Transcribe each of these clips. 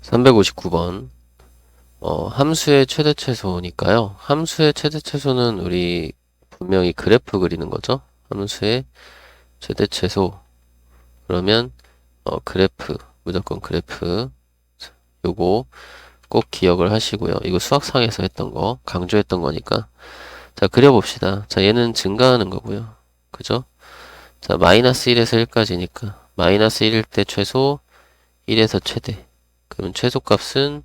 359번. 함수의 최대 최소니까요. 함수의 최대 최소는 우리 분명히 그래프 그리는 거죠. 함수의 최대 최소. 그러면, 그래프. 무조건 그래프. 요거 꼭 기억을 하시고요. 이거 수학상에서 했던 거, 강조했던 거니까. 자, 그려봅시다. 자, 얘는 증가하는 거고요. 그죠? 자, 마이너스 1에서 1까지니까. 마이너스 1일 때 최소, 1에서 최대. 그러면 최소값은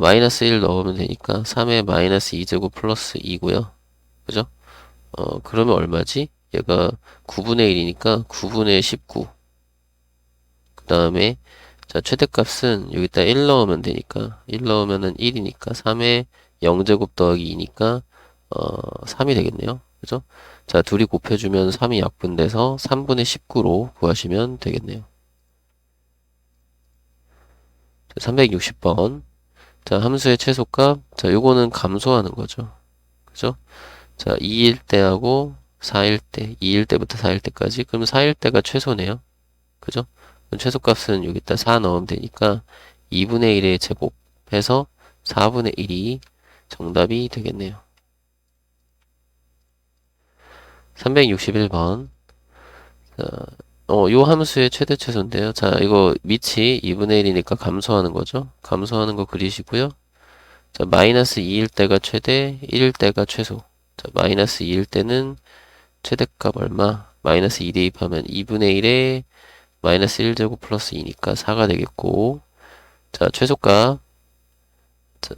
마이너스 1 넣으면 되니까 3의 마이너스 2제곱 플러스 2고요. 그죠? 그러면 얼마지? 얘가 9분의 1이니까 9분의 19. 그 다음에 자, 최대값은 여기다 1 넣으면 되니까 1 넣으면은 1이니까 3의 0제곱 더하기 2니까 3이 되겠네요. 그죠? 자, 둘이 곱해주면 3이 약분돼서 3분의 19로 구하시면 되겠네요. 360번. 자, 함수의 최소값. 자, 요거는 감소하는 거죠. 그죠? 자, 2일 때하고 4일 때, 2일 때부터 4일 때까지. 그럼 4일 때가 최소네요. 그죠? 그럼 최소값은 여기다 4 넣으면 되니까 2분의 1의 제곱 해서 4분의 1이 정답이 되겠네요. 361번. 자, 요 함수의 최대 최소인데요. 자, 이거 밑이 2분의 1이니까 감소하는 거죠. 감소하는 거 그리시고요. 자, 마이너스 2일 때가 최대, 1일 때가 최소. 자, 마이너스 2일 때는 최대값 얼마? 마이너스 2 대입하면 2분의 1에 마이너스 1제곱 플러스 2니까 4가 되겠고, 자, 최소값, 자,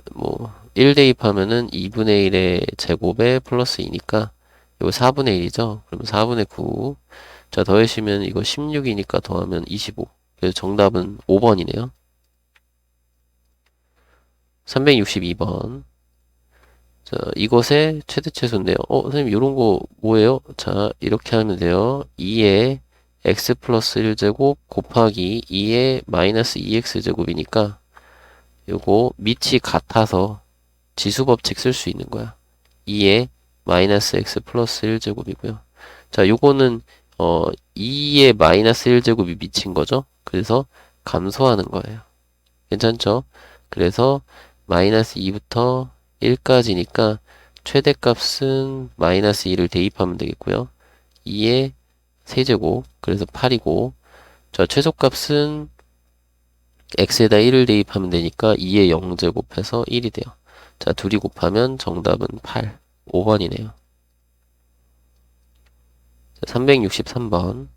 1 대입하면은 2분의 1의 제곱에 플러스 2니까, 이거 4분의 1이죠? 그러면 4분의 9. 자, 더해시면 이거 16이니까 더하면 25. 그래서 정답은 5번이네요. 362번. 자, 이것의 최대 최소인데요. 선생님, 요런 거 뭐예요? 자, 이렇게 하면 돼요. 2의 x 플러스 1제곱 곱하기 2의 마이너스 2x제곱이니까 요거 밑이 같아서 지수법칙 쓸 수 있는 거야. 2의 마이너스 x 플러스 1제곱이고요. 자, 요거는 2의 마이너스 1제곱이 미친 거죠. 그래서 감소하는 거예요. 괜찮죠? 그래서 마이너스 2부터 1까지니까 최대값은 마이너스 2를 대입하면 되겠고요. 2의 세제곱, 그래서 8이고, 자, 최소값은 x에다 1을 대입하면 되니까 2의 0제곱해서 1이 돼요. 자, 둘이 곱하면 정답은 8, 5번이네요. 363번.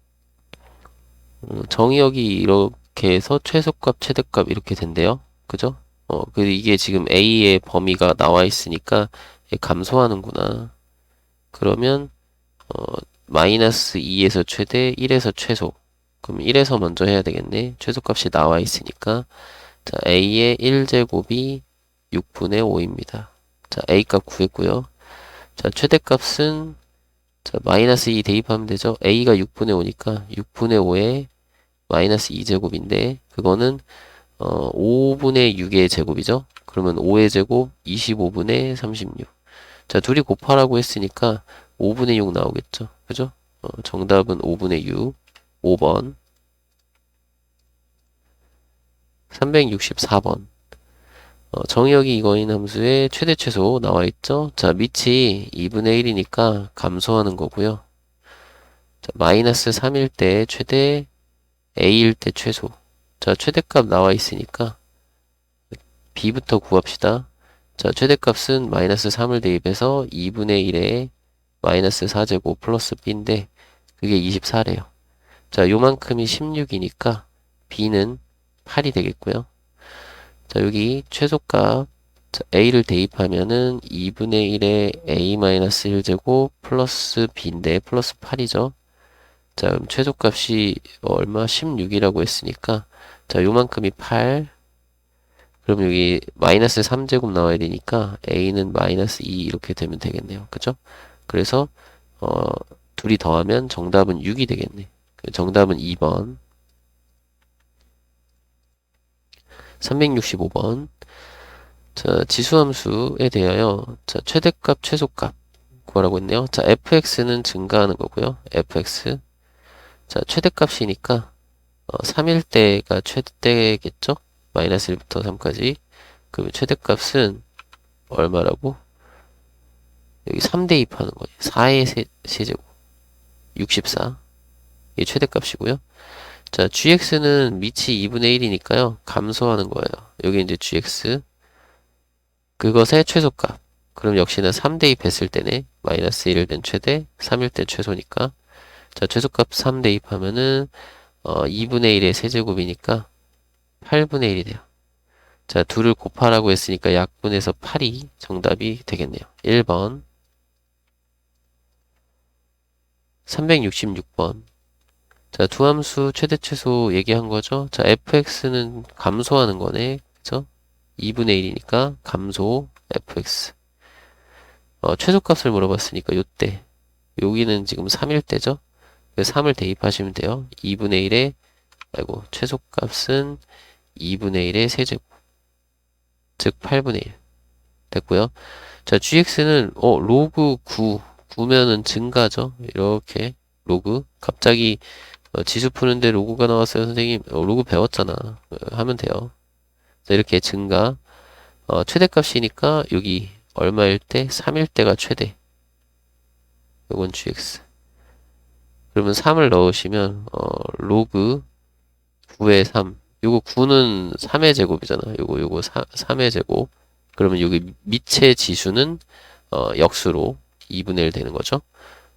정의역이 이렇게 해서 최소값, 최대값 이렇게 된대요. 그죠? 이게 지금 A의 범위가 나와 있으니까 감소하는구나. 그러면, 마이너스 2에서 최대, 1에서 최소. 그럼 1에서 먼저 해야 되겠네. 최소값이 나와 있으니까. 자, A의 1제곱이 6분의 5입니다. 자, A값 구했고요. 자, 최대값은, 자, 마이너스 2 대입하면 되죠. A가 6분의 5니까 6분의 5에 마이너스 2제곱인데, 그거는 5분의 6의 제곱이죠. 그러면 5의 제곱 25분의 36. 자, 둘이 곱하라고 했으니까 5분의 6 나오겠죠. 그죠? 정답은 5분의 6. 5번. 364번. 정의역이 이거인 함수의 최대 최소 나와 있죠. 자, 밑이 2분의 1이니까 감소하는 거고요. 자, 마이너스 3일 때 최대, a일 때 최소. 자, 최대값 나와 있으니까 b부터 구합시다. 자, 최대값은 마이너스 3을 대입해서 2분의 1에 마이너스 4제곱 플러스 b인데 그게 24래요. 자, 요만큼이 16이니까 b는 8이 되겠고요. 자, 여기 최소값 자, a를 대입하면은 2분의 1에 a-1제곱 플러스 b인데 플러스 8이죠. 자, 그럼 최소값이 얼마? 16이라고 했으니까 자, 요만큼이 8. 그럼 여기 마이너스 3제곱 나와야 되니까 a는 마이너스 2 이렇게 되면 되겠네요. 그죠? 그래서 둘이 더하면 정답은 6이 되겠네. 정답은 2번. 365번. 자, 지수함수에 대하여 자, 최대값, 최소값 구하라고 했네요. 자, fx는 증가하는 거고요. fx. 자, 최대값이니까 3일 때가 최대겠죠? 마이너스 1부터 3까지. 그러면 최대값은 얼마라고? 여기 3 대입하는 거예요. 4의 세제곱. 64. 이게 최대값이고요. 자, gx는 밑이 2분의 1이니까요. 감소하는 거예요. 여기 이제 gx. 그것의 최소값. 그럼 역시나 3 대입했을 때네. 마이너스 1일 땐 최대, 3일 땐 최소니까. 자, 최소값 3 대입하면은 2분의 1의 세제곱이니까 8분의 1이 돼요. 자, 2를 곱하라고 했으니까 약분해서 8이 정답이 되겠네요. 1번. 366번. 자, 두 함수 최대 최소 얘기한 거죠. 자, fx는 감소하는 거네. 그죠? 2분의 1이니까 감소 fx. 최소값을 물어봤으니까 요때. 여기는 지금 3일 때죠. 그래서 3을 대입하시면 돼요. 2분의 1의 최소값은 2분의 1의 세제곱. 즉 8분의 1. 됐고요. 자, gx는 로그 9면은 증가죠. 이렇게 로그. 갑자기 지수 푸는데 로그가 나왔어요, 선생님. 로그 배웠잖아. 하면 돼요. 자, 이렇게 증가. 최대값이니까 여기 얼마일 때? 3일 때가 최대. 요건 gx. 그러면 3을 넣으시면 로그 9의 3. 요거 9는 3의 제곱이잖아. 요거 3의 제곱. 그러면 여기 밑의 지수는 역수로 2분의 1 되는 거죠.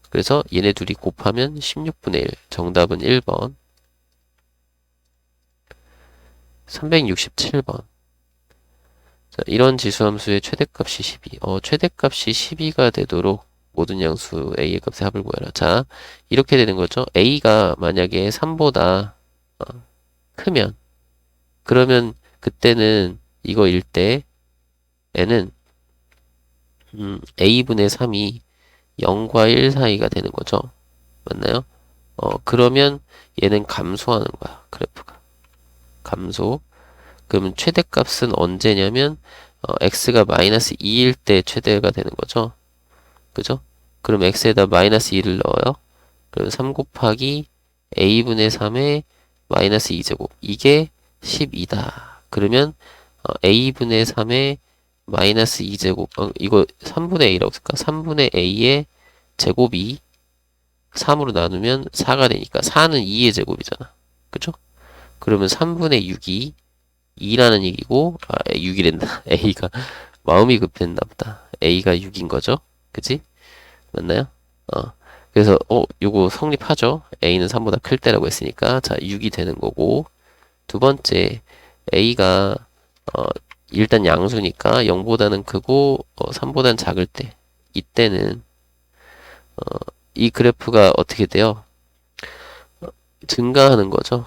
그래서 얘네 둘이 곱하면 16분의 1. 정답은 1번. 367번. 자, 이런 지수함수의 최대값이 12. 최대값이 12가 되도록 모든 양수 a의 값의 합을 구해라. 자, 이렇게 되는 거죠. a가 만약에 3보다 크면, 그러면 그때는 이거일 때 n은 a분의 3이 0과 1 사이가 되는 거죠. 맞나요? 그러면 얘는 감소하는 거야. 그래프가. 감소. 그러면 최대값은 언제냐면 x가 마이너스 2일 때 최대가 되는 거죠. 그죠? 그럼 x에다 마이너스 2를 넣어요. 그럼 3 곱하기 a분의 3의 마이너스 2제곱. 이게 12다. 그러면 a분의 3의 마이너스 2제곱. 이거 3분의 a라고 쓸까? 3분의 a의 제곱이 3으로 나누면 4가 되니까 4는 2의 제곱이잖아. 그죠? 그러면 3분의 6이 2라는 얘기고 6이란다. a가 마음이 급했나 보다. a가 6인 거죠. 그치? 맞나요? 그래서 요거 성립하죠. a는 3보다 클 때라고 했으니까 자 6이 되는 거고 두 번째 a가 일단 양수니까 0보다는 크고 3보다는 작을 때 이때는 이 그래프가 어떻게 돼요? 증가하는 거죠.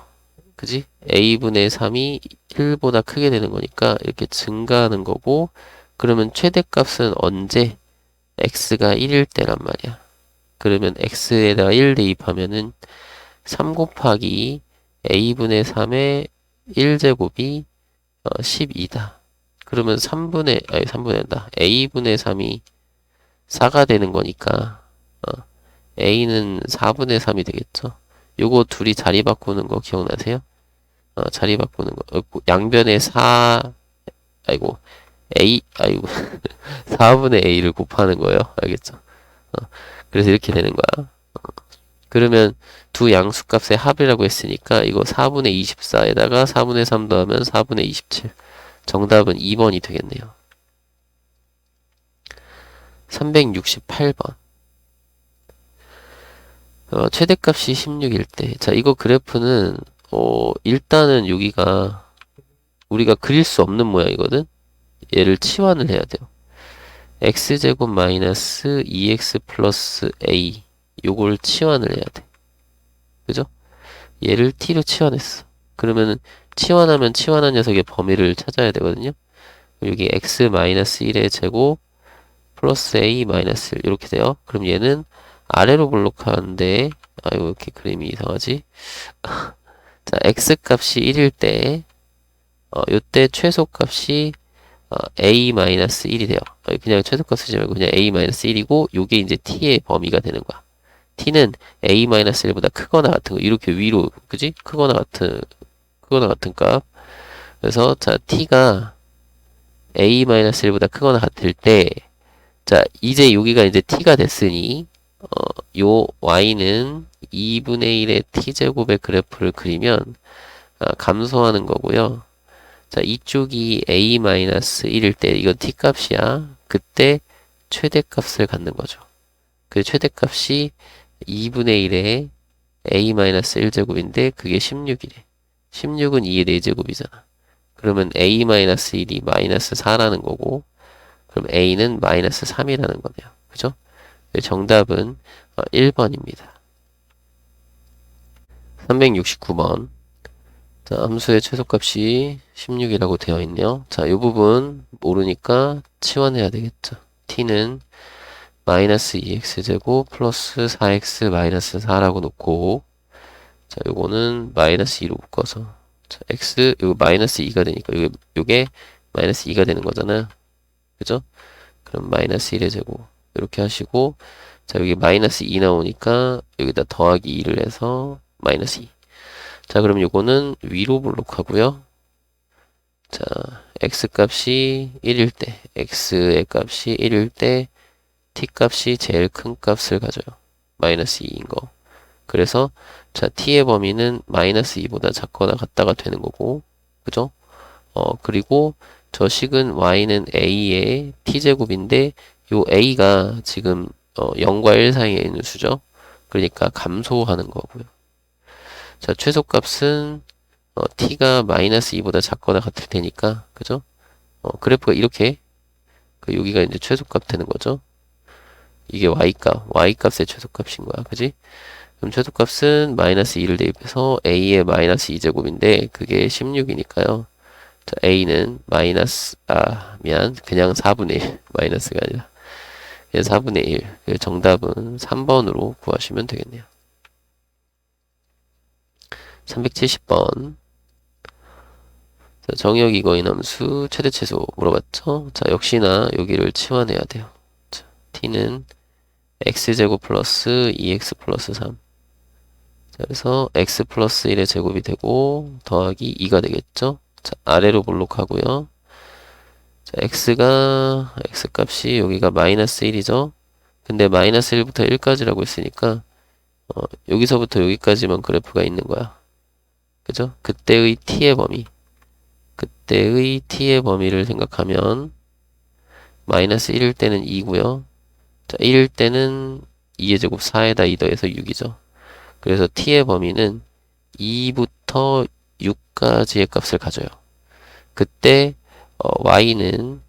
그지? a분의 3이 1보다 크게 되는 거니까 이렇게 증가하는 거고 그러면 최대값은 언제? x가 1일 때란 말이야. 그러면 x에다가 1 대입하면은 3 곱하기 a분의 3의 1제곱이 12다. 그러면 3분의 한다. a분의 3이 4가 되는 거니까 a는 4분의 3이 되겠죠. 요거 둘이 자리 바꾸는 거 기억나세요? 자리 바꾸는 거. 양변에 4분의 a를 곱하는 거예요. 알겠죠? 그래서 이렇게 되는 거야. 그러면 두 양수값의 합이라고 했으니까 이거 4분의 24에다가 4분의 3 더하면 4분의 27. 정답은 2번이 되겠네요. 368번. 최대값이 16일 때. 자, 이거 그래프는 일단은 여기가 우리가 그릴 수 없는 모양이거든. 얘를 치환을 해야 돼요. x제곱 마이너스 2x 플러스 a 요걸 치환을 해야 돼. 그죠? 얘를 t로 치환했어. 그러면은 치환하면 치환한 녀석의 범위를 찾아야 되거든요. 여기 x 마이너스 1의 제곱 플러스 a 마이너스 1 이렇게 돼요. 그럼 얘는 아래로 블록하는데 아이고 이렇게 그림이 이상하지? 자, x 값이 1일 때 요때 최소값이 a-1이 돼요. 그냥 최소값 쓰지 말고 그냥 a-1이고 요게 이제 t의 범위가 되는 거야. t는 a-1보다 크거나 같은 거 이렇게 위로 그지? 크거나 같은 값. 그래서 자 t가 a-1보다 크거나 같을 때 자 이제 여기가 이제 t가 됐으니 요 y는 2분의 1의 t제곱의 그래프를 그리면 감소하는 거고요. 자 이쪽이 a-1일 때 이건 t값이야. 그때 최대값을 갖는 거죠. 그 최대값이 2분의 1의 a-1제곱인데 그게 16이래. 16은 2의 4제곱이잖아. 그러면 a-1이 마이너스 4라는 거고 그럼 a는 마이너스 3이라는 거네요. 그죠? 정답은 1번입니다. 369번. 자, 함수의 최소값이 16이라고 되어 있네요. 자, 이 부분 모르니까 치환해야 되겠죠. t는 마이너스 2x제곱 플러스 4x 마이너스 4라고 놓고 자, 요거는 마이너스 2로 묶어서 자, x 요거 마이너스 2가 되니까 요게 마이너스 2가 되는 거잖아. 그죠? 그럼 마이너스 1의 제곱 이렇게 하시고 자, 여기 마이너스 2 나오니까 여기다 더하기 2를 해서 마이너스 2. 자, 그럼 요거는 위로 블록하고요. 자, x 값이 1일 때, x의 값이 1일 때, t 값이 제일 큰 값을 가져요. 마이너스 2인 거. 그래서, 자, t의 범위는 마이너스 2보다 작거나 같다가 되는 거고, 그죠? 그리고 저 식은 y는 a의 t제곱인데, 요 a가 지금 0과 1 사이에 있는 수죠? 그러니까 감소하는 거고요. 자, 최소값은 t가 마이너스 2보다 작거나 같을 테니까, 그죠? 그래프가 이렇게, 여기가 이제 최소값 되는 거죠. 이게 y값의 최소값인 거야, 그지? 그럼 최소값은 마이너스 2를 대입해서 a의 마이너스 2제곱인데, 그게 16이니까요. 자, a는 그냥 4분의 1, 마이너스가 아니라, 그냥 4분의 1. 정답은 3번으로 구하시면 되겠네요. 370번. 자, 정의역 이거인 함수 최대 최소 물어봤죠? 자, 역시나 여기를 치환해야 돼요. 자, t는 x제곱 플러스 2x 플러스 3. 자, 그래서 x 플러스 1의 제곱이 되고 더하기 2가 되겠죠? 자, 아래로 볼록하고요. 자, x 값이 여기가 마이너스 1이죠? 근데 마이너스 1부터 1까지라고 했으니까 여기서부터 여기까지만 그래프가 있는 거야. 그죠? 그때의 t의 범위를 생각하면 마이너스 1일 때는 2고요. 자, 1일 때는 2의 제곱 4에다 2 더해서 6이죠. 그래서 t의 범위는 2부터 6까지의 값을 가져요. 그때 y는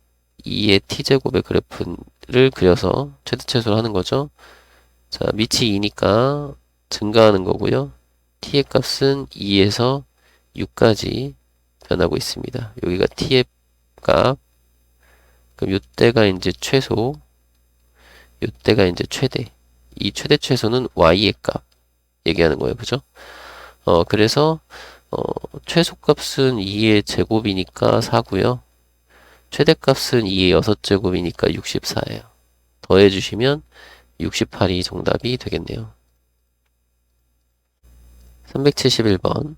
2의 t제곱의 그래프를 그려서 최대최소를 하는 거죠. 자, 밑이 2니까 증가하는 거고요. t의 값은 2에서 6까지 변하고 있습니다. 여기가 t의 값. 그럼 요때가 이제 최소, 요때가 이제 최대. 이 최대 최소는 y의 값 얘기하는 거예요. 그죠? 그래서 최소값은 2의 제곱이니까 4고요. 최대값은 2의 6제곱이니까 64예요. 더해주시면 68이 정답이 되겠네요. 371번.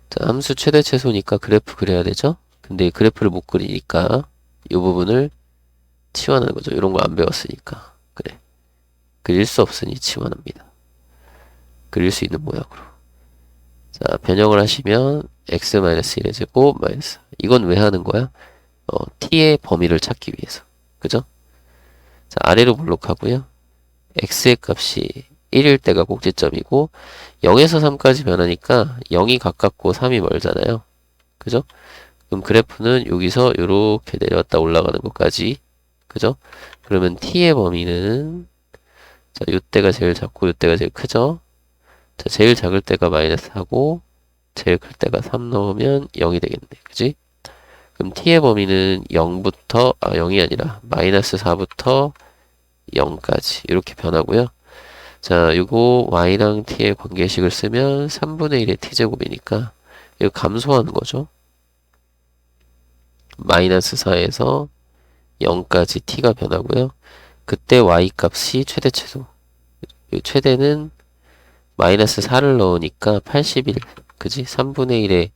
자, 함수 최대 최소니까 그래프 그려야 되죠? 근데 그래프를 못 그리니까 이 부분을 치환하는 거죠. 이런 거 안 배웠으니까. 그래. 그릴 수 없으니 치환합니다. 그릴 수 있는 모양으로. 자, 변형을 하시면 x-1의 제곱 마이너스. 이건 왜 하는 거야? t의 범위를 찾기 위해서. 그죠? 자, 아래로 블록하고요. x의 값이 1일 때가 꼭지점이고 0에서 3까지 변하니까 0이 가깝고 3이 멀잖아요. 그죠? 그럼 그래프는 여기서 이렇게 내려왔다 올라가는 것까지. 그죠? 그러면 t의 범위는 자, 요때가 제일 작고 요때가 제일 크죠? 자, 제일 작을 때가 마이너스 4고 제일 클 때가 3 넣으면 0이 되겠네. 그지? 그럼 t의 범위는 0이 아니라 마이너스 4부터 0까지 이렇게 변하고요. 자, 요거 y랑 t의 관계식을 쓰면 3분의 1의 t제곱이니까 이거 감소하는 거죠. 마이너스 4에서 0까지 t가 변하고요. 그때 y 값이 최대 최소. 최대는 마이너스 4를 넣으니까 81. 그지? 3분의 1의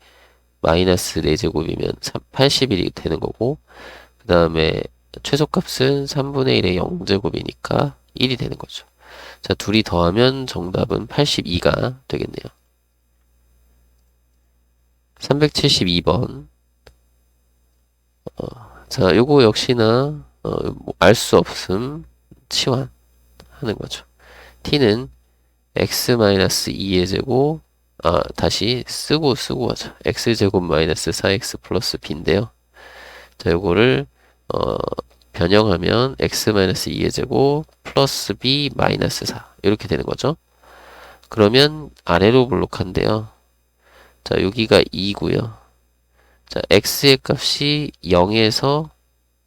마이너스 4제곱이면 81이 되는 거고, 그 다음에 최소값은 3분의 1의 0제곱이니까 1이 되는 거죠. 자, 둘이 더하면 정답은 82가 되겠네요. 372번. 자, 요거 역시나 알 수 없음 치환하는 거죠. t는 x-2의 제곱, 다시 쓰고 하죠. x제곱 마이너스 4x 플러스 b인데요. 자, 요거를 변형하면 x-2의 제곱 플러스 b 마이너스 4 이렇게 되는 거죠. 그러면 아래로 볼록한데요. 자, 여기가 2고요. 자, x의 값이 0에서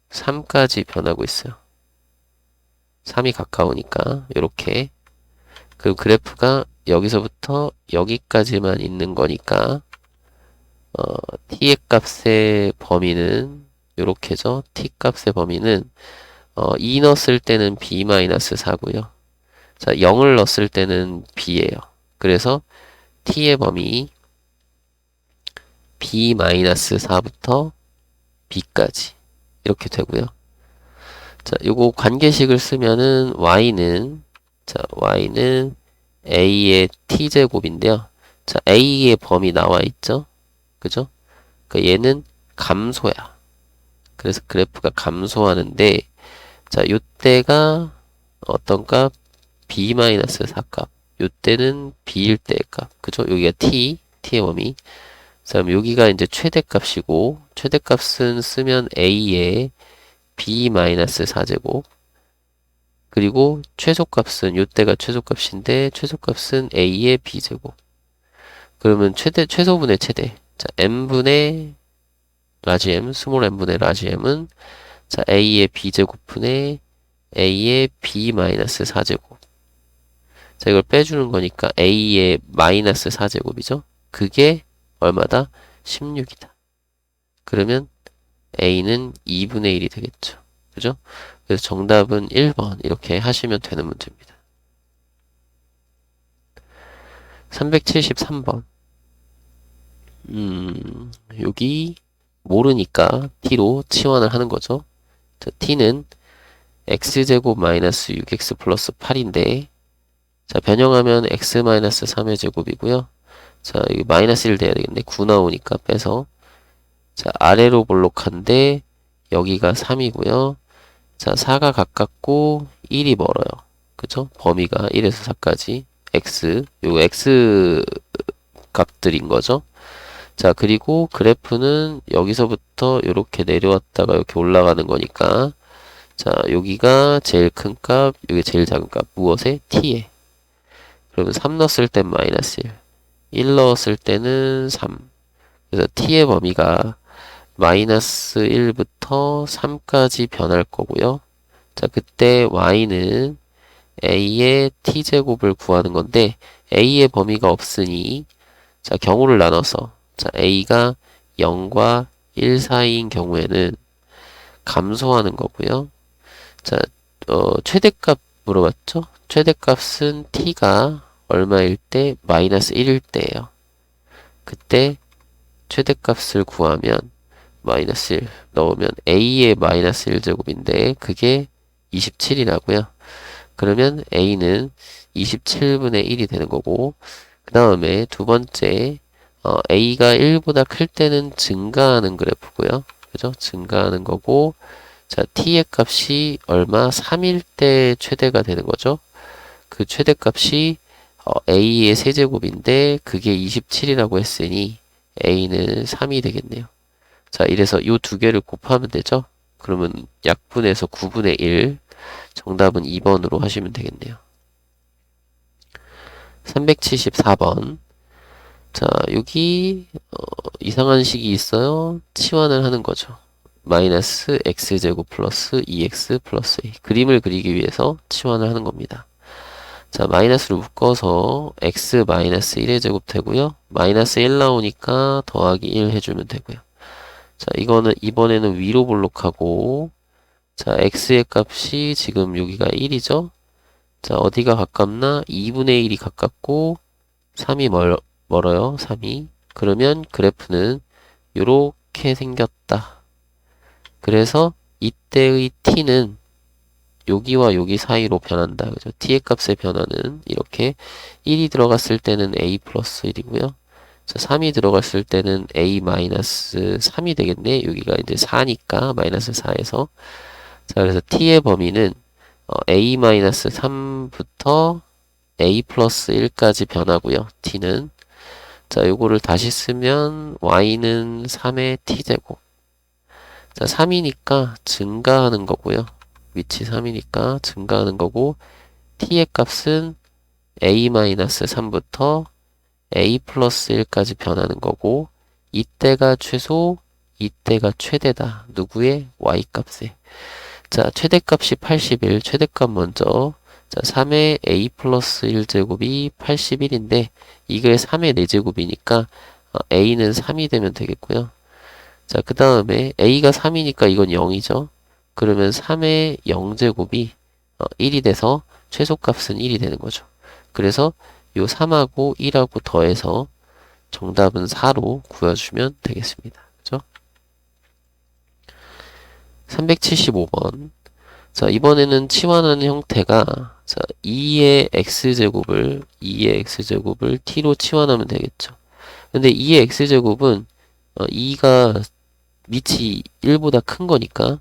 3까지 변하고 있어요. 3이 가까우니까 이렇게. 그 그래프가 여기서부터 여기까지만 있는 거니까 t의 값의 범위는 요렇게죠. t 값의 범위는 2 넣었을 때는 b-4고요. 자, 0을 넣었을 때는 b예요. 그래서 t의 범위 b-4부터 b까지 이렇게 되고요. 자, 요거 관계식을 쓰면은 y는 a의 t제곱인데요. 자, a의 범위 나와 있죠? 그죠? 그러니까 얘는 감소야. 그래서 그래프가 감소하는데, 자, 요때가 어떤 값? b-4 값. 요때는 b일 때의 값. 그죠? 여기가 t의 범위. 그다음 여기가 이제 최대값이고, 최대값은 쓰면 a의 b-4제곱. 그리고 최소값은 요때가 최소값인데 최소값은 a의 b제곱. 그러면 최소분의 최대. 자, m분의 라지 m, 스몰 m분의 라지 m은 자, a의 b제곱분의 a의 b-4제곱. 자, 이걸 빼주는 거니까 a의 마이너스 4제곱이죠. 그게 얼마다? 16이다. 그러면 a는 2분의 1이 되겠죠. 그죠? 그래서 정답은 1번 이렇게 하시면 되는 문제입니다. 373번. 여기 모르니까 t로 치환을 하는 거죠. 자, t는 x제곱 마이너스 6x 플러스 8인데 자, 변형하면 x 마이너스 3의 제곱이고요. 자, 여기 마이너스 1 돼야 되겠네. 9 나오니까 빼서 자, 아래로 볼록한데 여기가 3이고요. 자, 4가 가깝고 1이 멀어요. 그죠? 범위가 1에서 4까지 요 x 값들인 거죠. 자, 그리고 그래프는 여기서부터 이렇게 내려왔다가 이렇게 올라가는 거니까 자, 여기가 제일 큰 값, 여기 제일 작은 값. 무엇에? t에. 그러면 3 넣었을 땐 마이너스 1 넣었을 때는 3. 그래서 t의 범위가 마이너스 1부터 3까지 변할 거고요. 자, 그때 y는 a의 t제곱을 구하는 건데 a의 범위가 없으니 자, 경우를 나눠서 자, a가 0과 1 사이인 경우에는 감소하는 거고요. 자, 최대값 물어봤죠? 최대값은 t가 얼마일 때? 마이너스 1일 때예요. 그때 최대값을 구하면 마이너스 1 넣으면 a의 마이너스 1제곱인데 그게 27이라고요. 그러면 a는 27분의 1이 되는 거고 그 다음에 두 번째 a가 1보다 클 때는 증가하는 그래프고요. 그죠? 증가하는 거고 자, t의 값이 얼마? 3일 때 최대가 되는 거죠. 그 최대값이 a의 세제곱인데 그게 27이라고 했으니 a는 3이 되겠네요. 자, 이래서 이 두 개를 곱하면 되죠. 그러면 약분해서 9분의 1 정답은 2번으로 하시면 되겠네요. 374번. 자, 여기 이상한 식이 있어요. 치환을 하는 거죠. 마이너스 x제곱 플러스 2x 플러스 a. 그림을 그리기 위해서 치환을 하는 겁니다. 자, 마이너스를 묶어서 x 마이너스 1의 제곱 되고요. 마이너스 1 나오니까 더하기 1 해주면 되고요. 자, 이거는 이번에는 위로 볼록하고 자, x의 값이 지금 여기가 1이죠. 자, 어디가 가깝나? 2분의 1이 가깝고 3이 멀어요. 3이. 그러면 그래프는 요렇게 생겼다. 그래서 이때의 t는 여기와 여기 사이로 변한다. 그죠? t의 값의 변화는 이렇게 1이 들어갔을 때는 a 플러스 1이고요. 자, 3이 들어갔을 때는 a 마이너스 3이 되겠네. 여기가 이제 4니까 마이너스 4에서. 자, 그래서 t의 범위는 a 마이너스 3부터 a 플러스 1까지 변하고요. t는. 자, 요거를 다시 쓰면 y는 3의 t제곱. 자, 3이니까 증가하는 거고요. 위치 3이니까 증가하는 거고 t의 값은 a-3부터 a 플러스 1까지 변하는 거고 이때가 최소, 이때가 최대다. 누구의? y 값에. 자, 최대값이 81, 최대값 먼저. 자, 3의 a 플러스 1제곱이 81인데 이게 3의 4제곱이니까 a는 3이 되면 되겠고요. 자, 그 다음에 a가 3이니까 이건 0이죠. 그러면 3의 0제곱이 1이 돼서 최소값은 1이 되는 거죠. 그래서 요 3하고 1하고 더해서 정답은 4로 구해주면 되겠습니다. 그죠? 375번. 자, 이번에는 치환하는 형태가 자, 2의 x제곱을 t로 치환하면 되겠죠. 근데 2의 x제곱은 2가 밑이 1보다 큰 거니까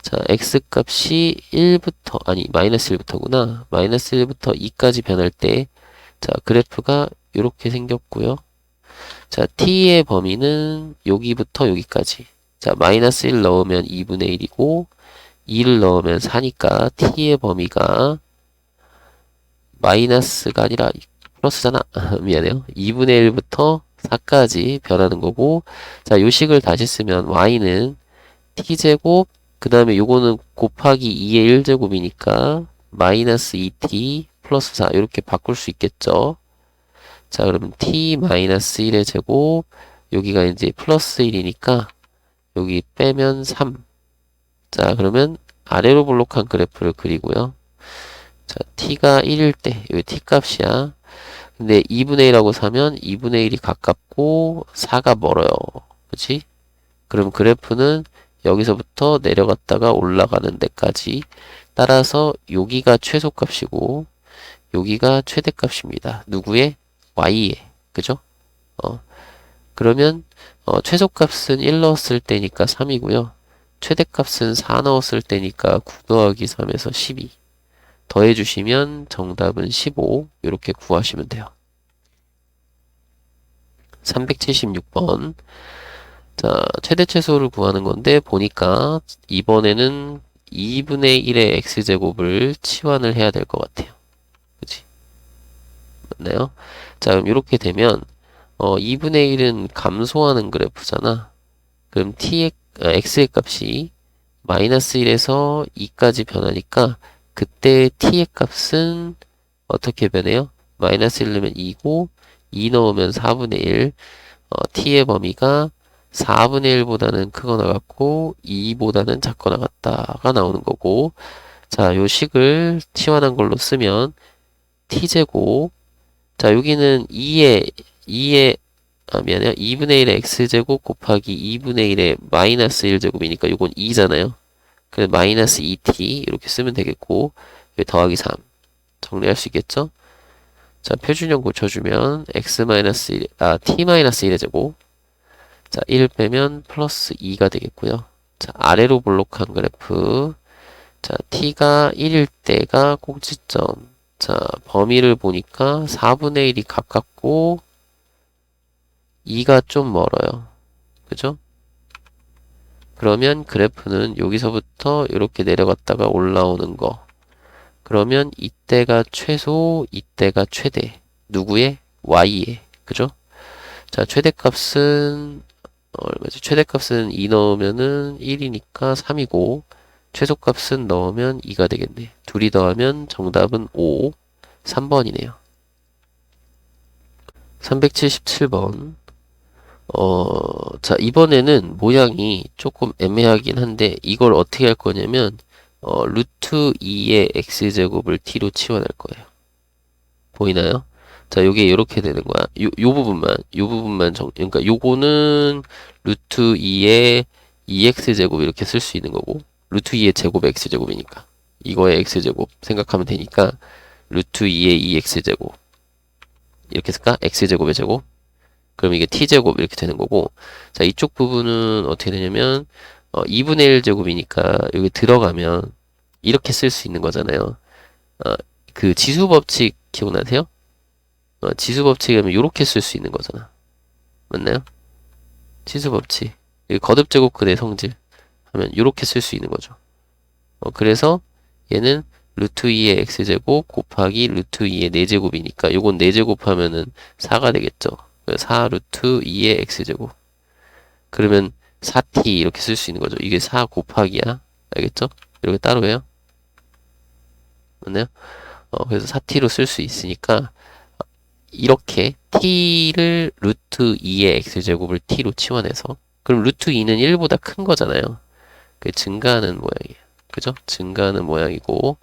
자, x값이 1부터 아니 마이너스 1부터구나. 마이너스 1부터 2까지 변할 때 자, 그래프가 이렇게 생겼고요. 자, t의 범위는 여기부터 여기까지. 자, 마이너스 1 넣으면 2분의 1이고 2를 넣으면 4니까 t의 범위가 마이너스가 아니라 플러스잖아. 미안해요. 2분의 1부터 4까지 변하는 거고 자, 요 식을 다시 쓰면 y는 t제곱 그 다음에 요거는 곱하기 2의 1제곱이니까 마이너스 2t 플러스 4 이렇게 바꿀 수 있겠죠. 자, 그러면 t 마이너스 1의 제곱 여기가 이제 플러스 1이니까 여기 빼면 3. 자, 그러면 아래로 볼록한 그래프를 그리고요. 자, t가 1일 때 여기 t 값이야. 근데 2분의 1하고 사면 2분의 1이 가깝고 4가 멀어요. 그치? 그럼 그래프는 여기서부터 내려갔다가 올라가는 데까지 따라서 여기가 최소값이고 여기가 최대값입니다. 누구의? y의. 그죠? 그러면 최소값은 1 넣었을 때니까 3이고요. 최대값은 4 넣었을 때니까 9 더하기 3에서 12. 더해주시면 정답은 15. 이렇게 구하시면 돼요. 376번. 자, 최대 최소를 구하는 건데 보니까 이번에는 2분의 1의 x제곱을 치환을 해야 될 것 같아요. 그치? 맞나요? 자, 그럼 이렇게 되면 2분의 1은 감소하는 그래프잖아. 그럼 x의 값이 마이너스 1에서 2까지 변하니까 그때 t의 값은 어떻게 변해요? 마이너스 1 넣으면 2고 2 넣으면 4분의 1 t의 범위가 4분의 1보다는 크거나 같고 2보다는 작거나 같다가 나오는 거고 자, 요 식을 치환한 걸로 쓰면 t제곱 자, 여기는 2분의 1의 x제곱 곱하기 2분의 1의 마이너스 1제곱이니까 요건 2잖아요. 그래서 마이너스 2t 이렇게 쓰면 되겠고 여기 더하기 3 정리할 수 있겠죠? 자, 표준형 고쳐주면 t-1의 제곱 자, 1 빼면 플러스 2가 되겠고요. 자, 아래로 볼록한 그래프 자, t가 1일 때가 꼭지점 자, 범위를 보니까 4분의 1이 가깝고 2가 좀 멀어요. 그죠? 그러면 그래프는 여기서부터 이렇게 내려갔다가 올라오는 거. 그러면 이때가 최소, 이때가 최대. 누구의? y의. 그죠? 자, 최대값은 얼마지? 최대값은 2 넣으면은 1이니까 3이고 최소값은 넣으면 2가 되겠네. 둘이 더하면 정답은 5, 3번이네요. 377번. 자, 이번에는 모양이 조금 애매하긴 한데, 이걸 어떻게 할 거냐면, 루트 2의 x제곱을 t로 치환할 거예요. 보이나요? 자, 요게 이렇게 되는 거야. 요 부분만 그러니까 요거는 루트 2의 2x제곱 이렇게 쓸 수 있는 거고, 루트 2의 제곱 x제곱이니까. 이거의 x제곱 생각하면 되니까, 루트 2의 2x제곱. 이렇게 쓸까? x제곱의 제곱. 그럼 이게 t제곱 이렇게 되는 거고, 자, 이쪽 부분은 어떻게 되냐면, 2분의 1 제곱이니까 여기 들어가면 이렇게 쓸 수 있는 거잖아요. 그 지수 법칙 기억나세요? 지수 법칙이라면 이렇게 쓸 수 있는 거잖아. 맞나요? 지수 법칙. 거듭 제곱근의 성질 하면 이렇게 쓸 수 있는 거죠. 그래서 얘는 루트 2의 x제곱 곱하기 루트 2의 4제곱이니까 요건 4제곱 하면은 4가 되겠죠. 4 루트 2의 x제곱. 그러면 4t 이렇게 쓸 수 있는 거죠. 이게 4 곱하기야. 알겠죠? 이렇게 따로 해요. 맞나요? 그래서 4t로 쓸 수 있으니까 이렇게 t를 루트 2의 x제곱을 t로 치환해서 그럼 루트 2는 1보다 큰 거잖아요. 그 증가하는 모양이에요. 그죠? 증가하는 모양이고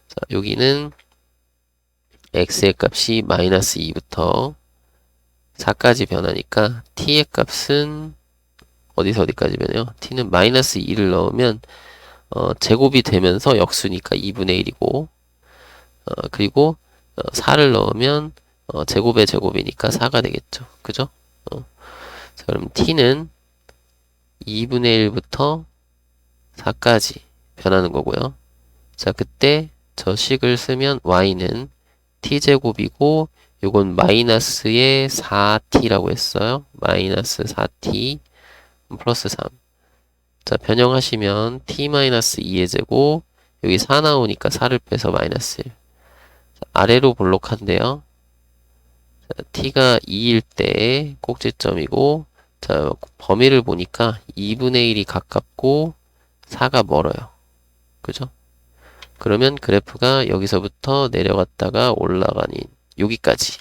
자, 여기는 x의 값이 마이너스 2부터 4까지 변하니까 t의 값은 어디서 어디까지 변해요? t는 마이너스 2를 넣으면 제곱이 되면서 역수니까 2분의 1이고 그리고 4를 넣으면 제곱의 제곱이니까 4가 되겠죠. 그죠? 자, 그럼 t는 2분의 1부터 4까지 변하는 거고요. 자, 그때 저 식을 쓰면 y는 t제곱이고 요건 마이너스의 4t라고 했어요. 마이너스 4t 플러스 3. 자, 변형하시면 t-2의 제곱 여기 4 나오니까 4를 빼서 마이너스 1. 자, 아래로 볼록한데요. 자, t가 2일 때 꼭지점이고 자, 범위를 보니까 2분의 1이 가깝고 4가 멀어요. 그죠? 그러면 그래프가 여기서부터 내려갔다가 올라가는 여기까지.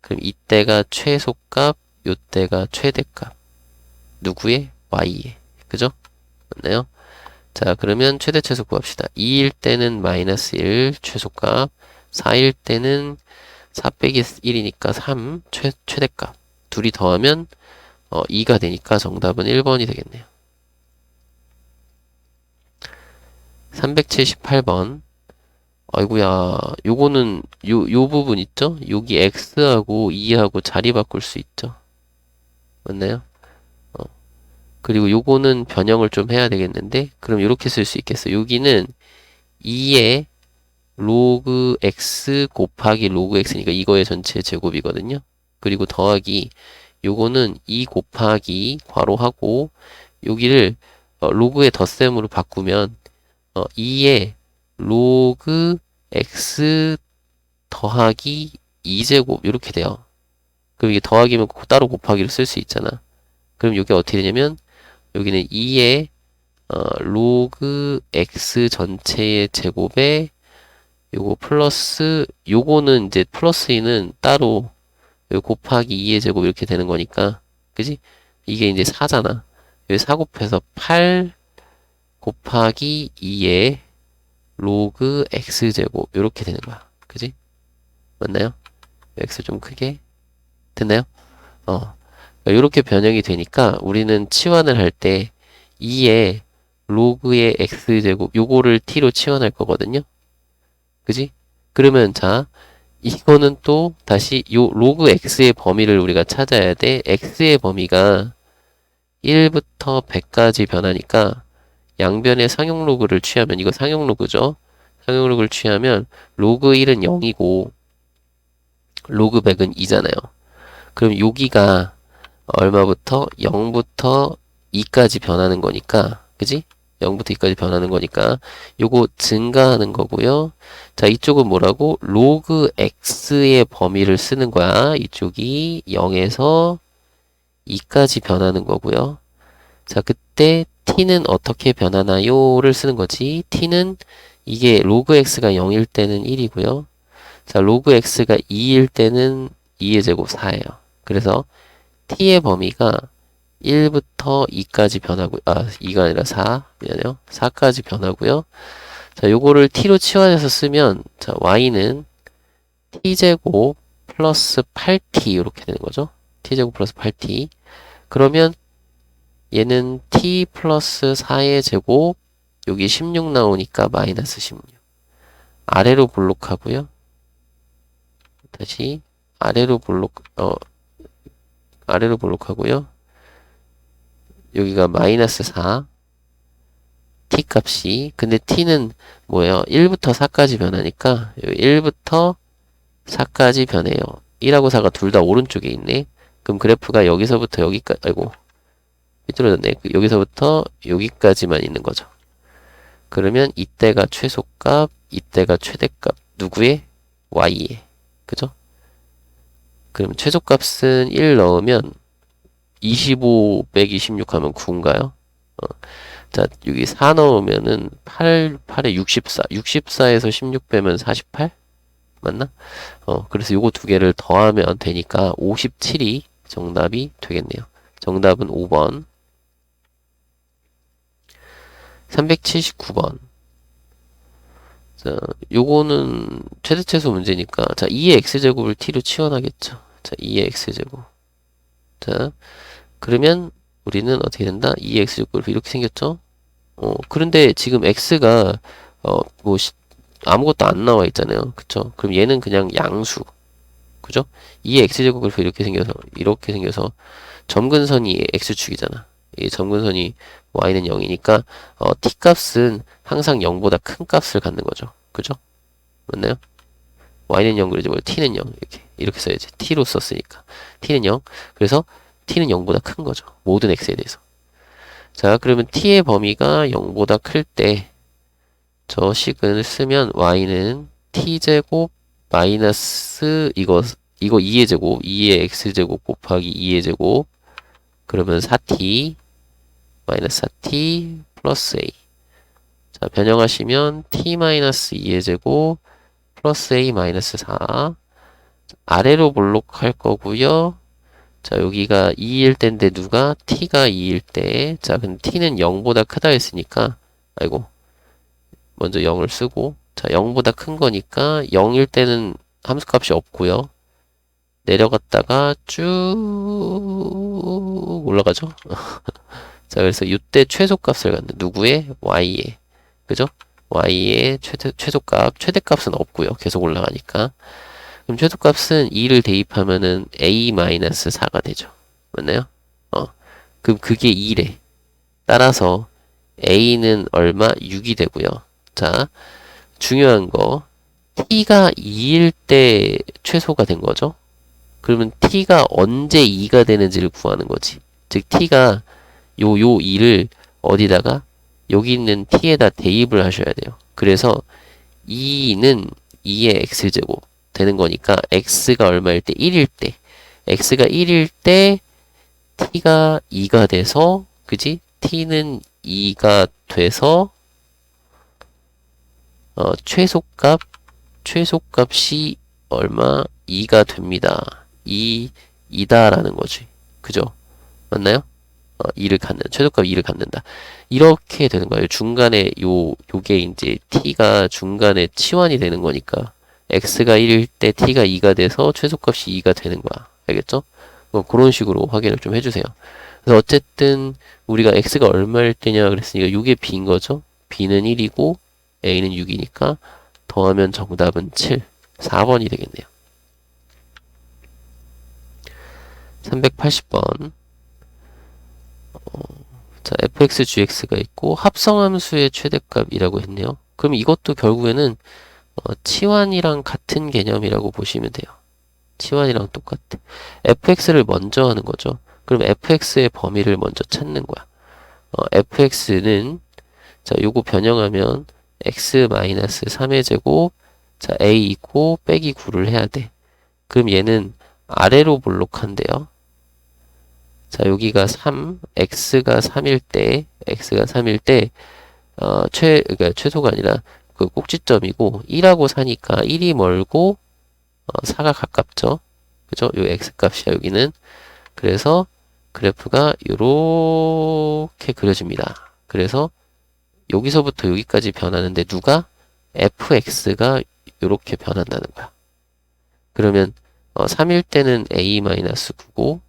그럼 이때가 최소값, 요때가 최대값. 누구의? y의. 그죠? 맞나요? 자, 그러면 최대 최소 구합시다. 2일 때는 마이너스 1 최소값, 4일 때는 4 빼기 1이니까 3 최대값. 둘이 더하면 2가 되니까 정답은 1번이 되겠네요. 378번. 아이고야, 요거는, 요 부분 있죠? 여기 x하고 2하고 자리 바꿀 수 있죠? 맞나요? 그리고 요거는 변형을 좀 해야 되겠는데, 그럼 이렇게 쓸 수 있겠어. 여기는 2의 로그 x 곱하기 로그 x니까 이거의 전체 제곱이거든요. 그리고 더하기, 요거는 2 곱하기 괄호하고, 여기를 로그의 덧셈으로 바꾸면, 2의 로그 x 더하기 2제곱 이렇게 돼요. 그럼 이게 더하기면 따로 곱하기를 쓸 수 있잖아. 그럼 이게 어떻게 되냐면 여기는 2의 로그 x 전체의 제곱에 요거 플러스 요거는 이제 플러스 2는 따로 요 곱하기 2의 제곱 이렇게 되는 거니까 그지? 이게 이제 4잖아. 여기 4 곱해서 8 곱하기 2의 로그 x제곱 이렇게 되는 거야. 그지? 맞나요? x 좀 크게 됐나요? 이렇게 변형이 되니까 우리는 치환을 할 때 2의 로그의 x제곱 요거를 t로 치환할 거거든요. 그지? 그러면 자 이거는 또 다시 요 로그 x의 범위를 우리가 찾아야 돼. x의 범위가 1부터 100까지 변하니까 양변의 상용 로그를 취하면 이거 상용 로그죠. 상용 로그를 취하면 로그 1은 0이고 로그 100은 2잖아요. 그럼 여기가 얼마부터 0부터 2까지 변하는 거니까 그지? 0부터 2까지 변하는 거니까 요거 증가하는 거고요. 자, 이쪽은 뭐라고? 로그 x의 범위를 쓰는 거야. 이쪽이 0에서 2까지 변하는 거고요. 자, 그때 t는 어떻게 변하나요?를 쓰는 거지. t는 이게 로그 x가 0일 때는 1이고요. 자, 로그 x가 2일 때는 2의 제곱 4예요. 그래서 t의 범위가 1부터 2까지 변하고, 2가 아니라 4, 미안해요. 4까지 변하고요. 자, 요거를 t로 치환해서 쓰면, 자, y는 t제곱 플러스 8t 이렇게 되는 거죠. t제곱 플러스 8t. 그러면 얘는 t 플러스 4의 제곱, 여기 16 나오니까 마이너스 16. 아래로 볼록하고요. 다시 아래로 볼록하고요. 여기가 마이너스 4. t 값이. 근데 t는 뭐예요? 1부터 4까지 변하니까 1부터 4까지 변해요. 1하고 4가 둘 다 오른쪽에 있네. 그럼 그래프가 여기서부터 여기까지, 아이고, 삐뚤어졌네. 여기서부터 여기까지만 있는 거죠. 그러면 이때가 최소값, 이때가 최대값. 누구의? y의. 그죠? 그럼 최소값은 1 넣으면 25 빼기 16 하면 9인가요? 자, 여기 4 넣으면은 8에 64. 64에서 16 빼면 48? 맞나? 그래서 요거 두 개를 더하면 되니까 57이 정답이 되겠네요. 정답은 5번. 379번. 자, 요거는 최대최소 문제니까, 자, 2의 x제곱을 t로 치환하겠죠. 자, 2의 x제곱. 자, 그러면 우리는 어떻게 된다? 2의 x제곱을 이렇게 생겼죠? 그런데 지금 x가, 뭐, 아무것도 안 나와 있잖아요. 그쵸? 그럼 얘는 그냥 양수. 그죠? 2의 x제곱을 이렇게 생겨서, 점근선이 x축이잖아. 이 점근선이 y는 0이니까, t 값은 항상 0보다 큰 값을 갖는 거죠. 그죠? 맞나요? y는 0 그러지 말고 t는 0. 이렇게 써야지. t로 썼으니까. t는 0. 그래서 t는 0보다 큰 거죠. 모든 x에 대해서. 자, 그러면 t의 범위가 0보다 클 때, 저 식을 쓰면 y는 t제곱 마이너스 이거 2의 제곱, 2의 x제곱 곱하기 2의 제곱, 그러면 4t 마이너스 4t 플러스 a. 자, 변형하시면 t 마이너스 2의 제곱 플러스 a 마이너스 4. 아래로 볼록할 거고요. 자, 여기가 2일 때인데 누가? t가 2일 때. 자, 근데 t는 0보다 크다 했으니까, 아이고, 먼저 0을 쓰고, 자, 0보다 큰 거니까 0일 때는 함수값이 없고요. 내려갔다가 쭉 올라가죠. 자, 그래서 이때 최소값을 갖는 누구의? y의. 그죠? y의 최소값, 최대값은 없고요. 계속 올라가니까. 그럼 최소값은 2를 대입하면은 a-4가 되죠. 맞나요? 그럼 그게 2래. 따라서 a는 얼마? 6이 되고요. 자, 중요한 거. t가 2일 때 최소가 된 거죠. 그러면 t가 언제 2가 되는지를 구하는 거지. 즉 t가 요 2를 어디다가 여기 있는 t에다 대입을 하셔야 돼요. 그래서 2는 2의 x제곱 되는 거니까 x가 얼마일 때? 1일 때. x가 1일 때 t가 2가 돼서 그지? t는 2가 돼서 최소값이 얼마? 2가 됩니다. 2이다라는 거지. 그죠? 맞나요? 2를 갖는, 최소값 2를 갖는다. 이렇게 되는 거예요. 중간에 요게 이제 t가 중간에 치환이 되는 거니까 x가 1일 때 t가 2가 돼서 최소값이 2가 되는 거야. 알겠죠? 그런 식으로 확인을 좀 해주세요. 그래서 어쨌든 우리가 x가 얼마일 때냐 그랬으니까 이게 b인 거죠. b는 1이고 a는 6이니까 더하면 정답은 7. 4번이 되겠네요. 380번. 자, fx, gx가 있고 합성함수의 최대값이라고 했네요. 그럼 이것도 결국에는 치환이랑 같은 개념이라고 보시면 돼요. 치환이랑 똑같아. fx를 먼저 하는 거죠. 그럼 fx의 범위를 먼저 찾는 거야. fx는 자, 요거 변형하면 x-3의 제곱 자, a 있고 빼기 9를 해야 돼. 그럼 얘는 아래로 볼록한데요. 자, 여기가 3, x가 3일 때, 그러니까 최소가 아니라 그 꼭지점이고, 1하고 4니까 1이 멀고, 4가 가깝죠. 그죠? 요 x값이야, 여기는. 그래서 그래프가 요렇게 그려집니다. 그래서 여기서부터 여기까지 변하는데 누가? fx가 요렇게 변한다는 거야. 그러면 3일 때는 a-9고,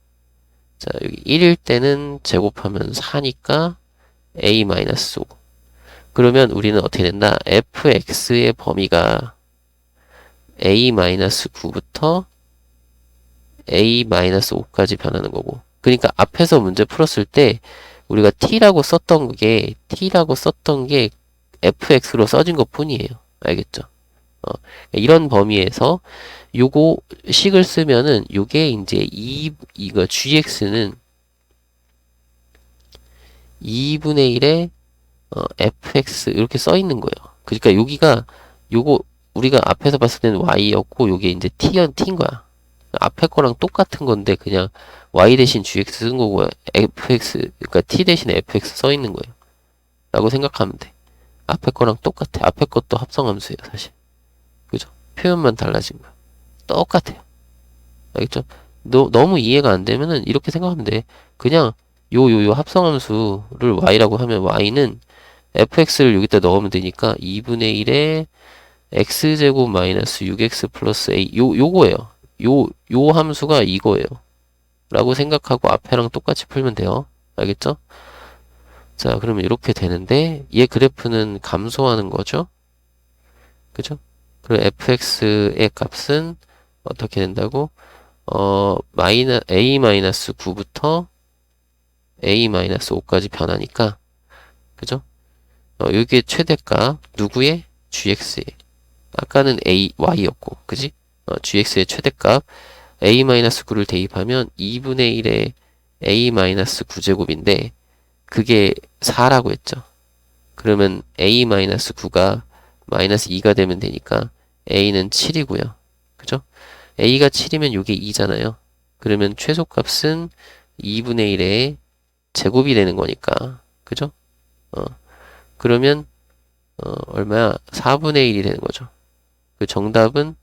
자, 여기 1일 때는 제곱하면 4니까 a-5. 그러면 우리는 어떻게 된다? fx의 범위가 a-9부터 a-5까지 변하는 거고. 그러니까 앞에서 문제 풀었을 때 우리가 t라고 썼던 게 fx로 써진 것 뿐이에요. 알겠죠? 이런 범위에서 요거 식을 쓰면은 요게 이제 이거 gx는 2분의 1의 fx 이렇게 써 있는 거예요. 그러니까 여기가 요거 우리가 앞에서 봤을 때는 y였고 요게 이제 t인 거야. 앞에 거랑 똑같은 건데 그냥 y 대신 gx 쓴 거고 fx 그러니까 t 대신에 fx 써 있는 거예요. 라고 생각하면 돼. 앞에 거랑 똑같아. 앞에 것도 합성함수예요, 사실. 그죠? 표현만 달라진 거야. 똑같아요. 알겠죠? 너무 이해가 안 되면은 이렇게 생각하면 돼. 그냥 요 합성함수를 y라고 하면 y는 fx를 여기다 넣으면 되니까 2분의 1에 x제곱 마이너스 6x 플러스 a 요거예요. 요 함수가 이거예요. 라고 생각하고 앞에랑 똑같이 풀면 돼요. 알겠죠? 자, 그러면 이렇게 되는데 얘 그래프는 감소하는 거죠? 그죠? 그리고 fx의 값은 어떻게 된다고? a-9부터 a-5까지 변하니까 그죠? 여기에 최대값 누구의? gx의 아까는 y였고 그지? gx의 최대값 a-9를 대입하면 2분의 1의 a-9제곱인데 그게 4라고 했죠. 그러면 a-9가 마이너스 2가 되면 되니까 a는 7이고요. 그죠? a가 7이면 이게 2잖아요. 그러면 최소값은 2분의 1의 제곱이 되는 거니까. 그죠? 그러면 얼마야? 4분의 1이 되는 거죠. 그 정답은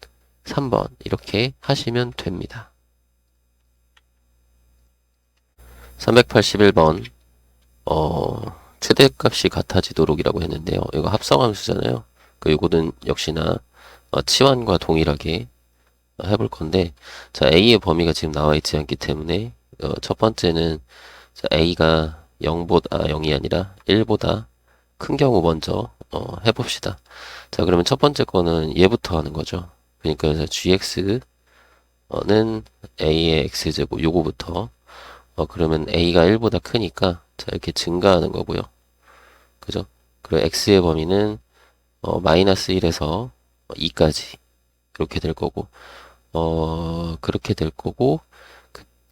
3번 이렇게 하시면 됩니다. 381번 최대값이 같아지도록이라고 했는데요. 이거 합성함수잖아요. 이거는 역시나 치환과 동일하게 해볼 건데 자 A의 범위가 지금 나와 있지 않기 때문에 첫 번째는 자, A가 0이 아니라 1보다 큰 경우 먼저 해봅시다. 자 그러면 첫 번째 거는 얘부터 하는 거죠. 그러니까 그래서 gx는 a의 x제곱 요거부터 그러면 a가 1보다 크니까 자 이렇게 증가하는 거고요. 그죠? 그리고 x의 범위는 마이너스 1에서 2까지 이렇게 될 거고 그렇게 될 거고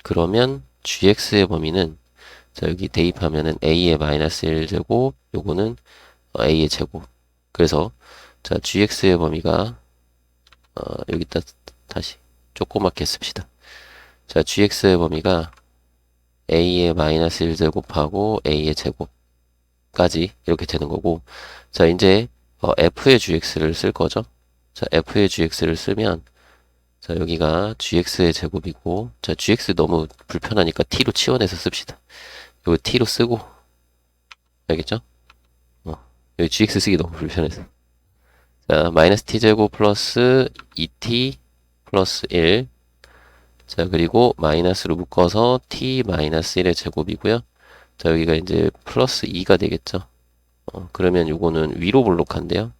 그러면 gx의 범위는 자 여기 대입하면은 a의 마이너스 1제곱 요거는 a의 제곱 그래서 자 gx의 범위가 여기다 다시 조그맣게 씁시다. 자 gx의 범위가 a의 마이너스 1제곱하고 a의 제곱까지 이렇게 되는 거고 자 이제 f의 gx를 쓸 거죠. 자 f의 gx를 쓰면 자 여기가 gx의 제곱이고 자 gx 너무 불편하니까 t로 치워내서 씁시다. 이거 t로 쓰고 알겠죠? 여기 gx 쓰기 너무 불편해서 자 마이너스 t제곱 플러스 2t 플러스 1 자 그리고 마이너스로 묶어서 t 마이너스 1의 제곱이고요. 자 여기가 이제 플러스 2가 되겠죠. 그러면 요거는 위로 볼록한데요.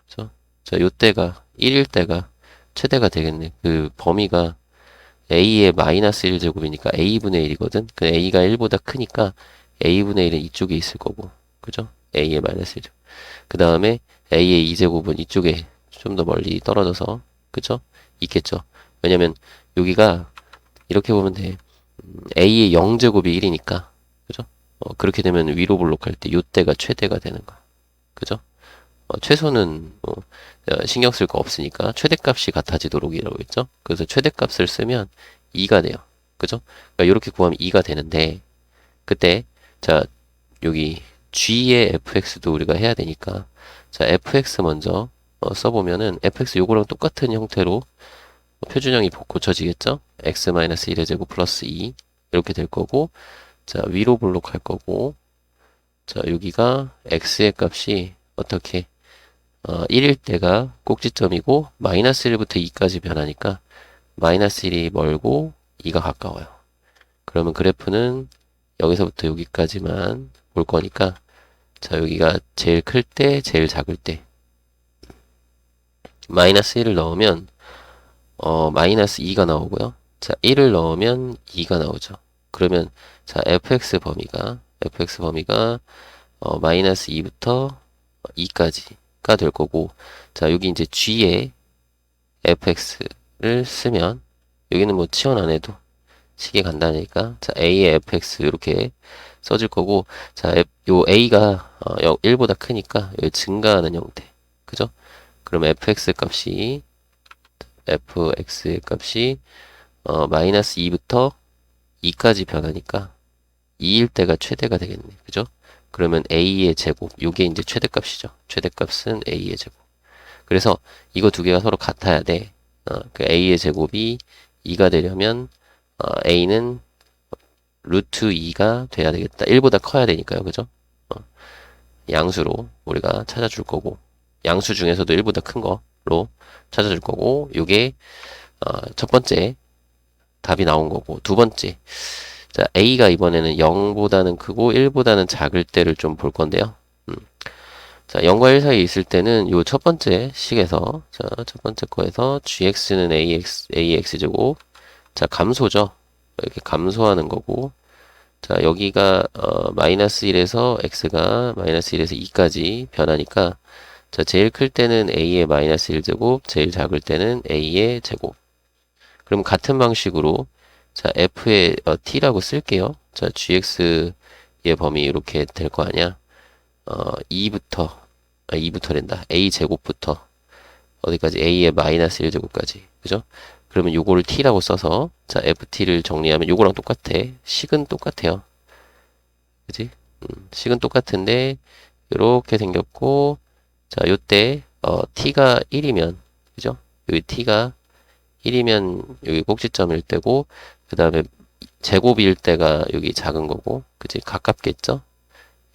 그죠? 자 요때가 1일 때가 최대가 되겠네. 그 범위가 a의 마이너스 1제곱이니까 a분의 1이거든. 그 a가 1보다 크니까 a분의 1은 이쪽에 있을 거고. 그죠? a의 마이너스 1제곱. 그 다음에 a의 2제곱은 이쪽에 좀 더 멀리 떨어져서 그죠? 있겠죠. 왜냐면 여기가 이렇게 보면 돼. a의 0제곱이 1이니까 그죠? 그렇게 되면 위로 볼록할 때 요때가 최대가 되는 거야. 그죠? 최소는 신경 쓸 거 없으니까 최대값이 같아지도록이라고 했죠. 그래서 최대값을 쓰면 2가 돼요. 그죠? 그러니까 이렇게 구하면 2가 되는데 그때 자 여기 g의 fx도 우리가 해야 되니까 자 fx 먼저 써보면은 fx 요거랑 똑같은 형태로 표준형이 고쳐지겠죠? x-1의 제곱 플러스 2 이렇게 될 거고 자 위로 볼록할 거고 자 여기가 x의 값이 어떻게 1일 때가 꼭지점이고 마이너스 1부터 2까지 변하니까 마이너스 1이 멀고 2가 가까워요. 그러면 그래프는 여기서부터 여기까지만 볼 거니까 자, 여기가 제일 클 때, 제일 작을 때 마이너스 1을 넣으면 마이너스 2가 나오고요. 자, 1을 넣으면 2가 나오죠. 그러면 자, fx 범위가 마이너스 2부터 2까지가 될 거고, 자, 여기 이제 g에 fx를 쓰면 여기는 뭐 치환 안 해도 식이 간다니까, 자, a의 fx 이렇게 써질 거고, 자, 요 a가 1보다 크니까 여기 증가하는 형태, 그죠? 그럼 fx의 값이 마이너스 2부터 2까지 변하니까 2일 때가 최대가 되겠네. 그죠? 그러면 a의 제곱, 요게 이제 최대값이죠. 최대값은 a의 제곱. 그래서 이거 두 개가 서로 같아야 돼. 그 a의 제곱이 2가 되려면 a는 루트 2가 돼야 되겠다. 1보다 커야 되니까요. 그죠? 양수로 우리가 찾아줄 거고, 양수 중에서도 1보다 큰 거로 찾아줄 거고, 요게 첫 번째 답이 나온 거고, 두 번째, 자, a가 이번에는 0보다는 크고 1보다는 작을 때를 좀 볼 건데요. 자, 0과 1 사이에 있을 때는 요 첫 번째 식에서, 자, 첫 번째 거에서 gx는 ax제곱, 자, 감소죠. 이렇게 감소하는 거고, 자, 여기가 마이너스 1에서 x가 마이너스 1에서 2까지 변하니까, 자, 제일 클 때는 a의 마이너스 1제곱, 제일 작을 때는 a의 제곱. 그럼 같은 방식으로 자, f의 t라고 쓸게요. 자, gx의 범위 이렇게 될 거 아니야. 2부터 된다. a 제곱부터 어디까지? a의 마이너스 1제곱까지. 그죠? 그러면 요거를 t라고 써서 자, ft를 정리하면 요거랑 똑같아. 식은 똑같아요. 그지? 식은 똑같은데 요렇게 생겼고, 자, 요때 t가 1이면, 그죠? 여기 t가 1이면 여기 꼭지점일 때고, 그 다음에 제곱일 때가 여기 작은 거고, 그지? 가깝겠죠?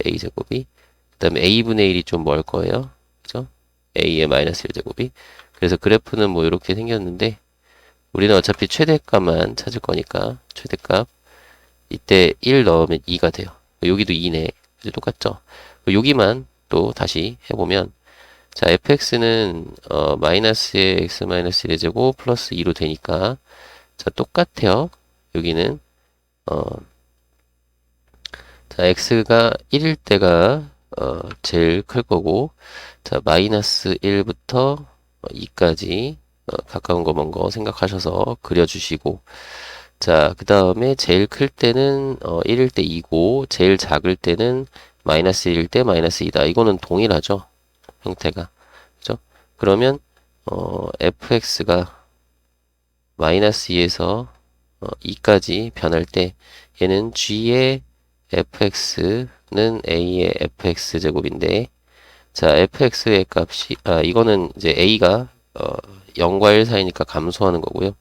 a 제곱이. 그 다음에 a분의 1이 좀 멀 거예요. 그죠? a의 마이너스 1제곱이. 그래서 그래프는 뭐 이렇게 생겼는데, 우리는 어차피 최대값만 찾을 거니까, 최대값. 이때 1 넣으면 2가 돼요. 여기도 2네. 그죠? 똑같죠? 여기만 또 다시 해보면, 자, fx는 마이너스의 x 마이너스 1의 제곱 플러스 2로 되니까, 자, 똑같아요. 여기는 자, x가 1일 때가 제일 클 거고, 자, 마이너스 1부터 2까지 가까운 거 먼 거 생각하셔서 그려주시고, 자, 그 다음에 제일 클 때는 1일 때 2고, 제일 작을 때는 마이너스 1일 때 마이너스 2다. 이거는 동일하죠. 형태가. 그죠? 그러면 fx가 마이너스 2에서 2까지 변할 때 얘는 g의 fx는 a의 fx 제곱인데, 자, fx의 값이 이거는 이제 a가 0과 1 사이니까 감소하는 거고요.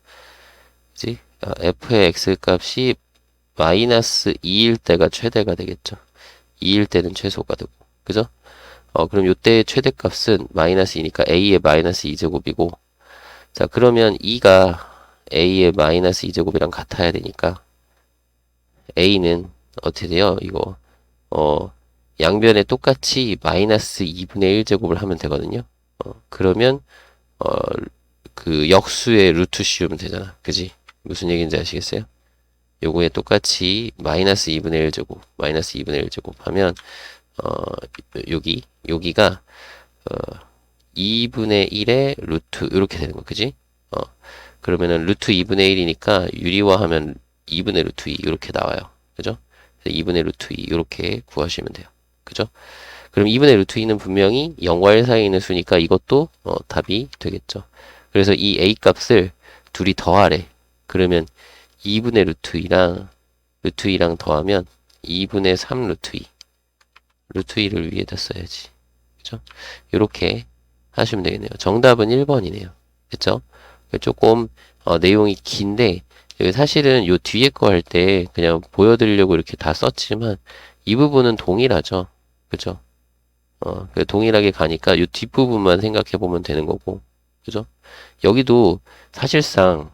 그지? f의 x 값이 마이너스 2일 때가 최대가 되겠죠. 2일 때는 최소가 되고. 그죠? 그럼 요때의 최대값은 마이너스 2니까 a의 마이너스 2제곱이고, 자, 그러면 2가 a의 마이너스 2제곱이랑 같아야 되니까 a는 어떻게 돼요? 이거 양변에 똑같이 마이너스 2분의 1제곱을 하면 되거든요. 그러면 그 역수의 루트 씌우면 되잖아. 그지? 무슨 얘기인지 아시겠어요? 요거에 똑같이 마이너스 2분의 1제곱, 마이너스 2분의 1제곱 하면 여기가 2분의 1의 루트 이렇게 되는 거, 그지? 그러면은 루트 2분의 1이니까 유리화하면 2분의 루트 2 이렇게 나와요. 그죠? 2분의 루트 2 이렇게 구하시면 돼요. 그죠? 그럼 2분의 루트 2는 분명히 0과 1 사이에 있는 수니까 이것도 답이 되겠죠. 그래서 이 a 값을 둘이 더하래. 그러면 2분의 루트 2랑 더하면 2분의 3 루트 2. 루트 2를 위에다 써야지. 그죠? 이렇게 하시면 되겠네요. 정답은 1번이네요. 됐죠? 조금 내용이 긴데 사실은 요 뒤에 거 할 때 그냥 보여드리려고 이렇게 다 썼지만 이 부분은 동일하죠. 그죠? 동일하게 가니까 요 뒷부분만 생각해 보면 되는 거고. 그죠? 여기도 사실상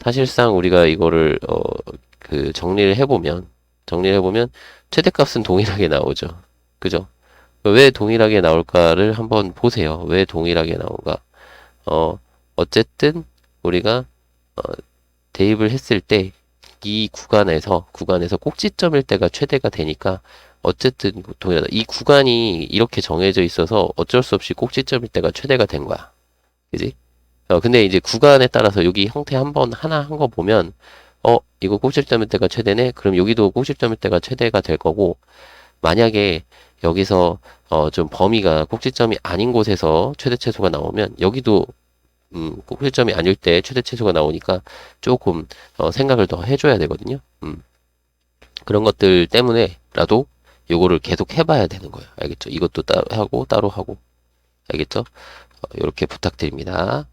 사실상 우리가 이거를 정리를 해보면 최대값은 동일하게 나오죠. 그죠? 왜 동일하게 나올까를 한번 보세요. 왜 동일하게 나온가? 어쨌든 우리가 어, 대입을 했을 때 이 구간에서 꼭지점일 때가 최대가 되니까 어쨌든 동일하다. 이 구간이 이렇게 정해져 있어서 어쩔 수 없이 꼭지점일 때가 최대가 된 거야. 그지? 근데 이제 구간에 따라서 여기 형태 하나 한 거 보면, 이거 꼭지점일 때가 최대네? 그럼 여기도 꼭지점일 때가 최대가 될 거고, 만약에 여기서, 좀 범위가 꼭지점이 아닌 곳에서 최대 최소가 나오면, 여기도, 꼭지점이 아닐 때 최대 최소가 나오니까 조금, 생각을 더 해줘야 되거든요. 그런 것들 때문에라도 요거를 계속 해봐야 되는 거예요. 알겠죠? 이것도 따로 하고, 알겠죠? 이렇게 부탁드립니다.